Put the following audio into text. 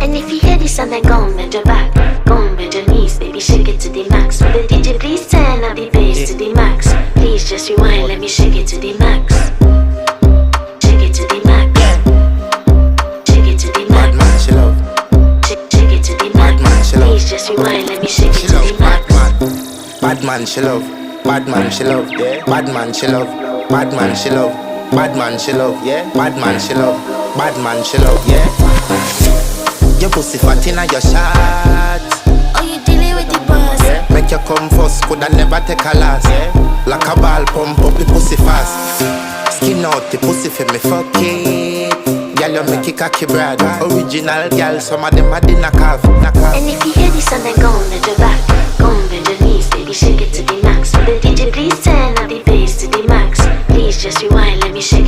And if you hear this and then go and bend your back, go and bend your knees, baby, shake it to the max. Will the DJ please turn up the bass to the max? Please just rewind, let me shake it to the max. Shake it to the max. Shake it to the max. Bad man, she love. Shake it to the max. Please just rewind, let me shake it to the max. Bad man, she love. Bad man, she love. Yeah. Bad man, she love. Bad man, she love. Bad man, she love. Yeah. Bad man, she love. Bad man, she love. Yeah. Your pussy fat inna your shot. Oh, you dealing with the boss? Yeah. Make you come first, coulda never take a last. Yeah. Like a ball, pump up the pussy fast. Skin out the pussy for me fuck it. Girl, you make it cocky brother. Original girl, some of them are the knockoff. And if you hear this and then go and bend your back, go and bend your knees, baby, shake it to the max. Will the DJ please turn up the bass to the max? Please just rewind, let me shake it.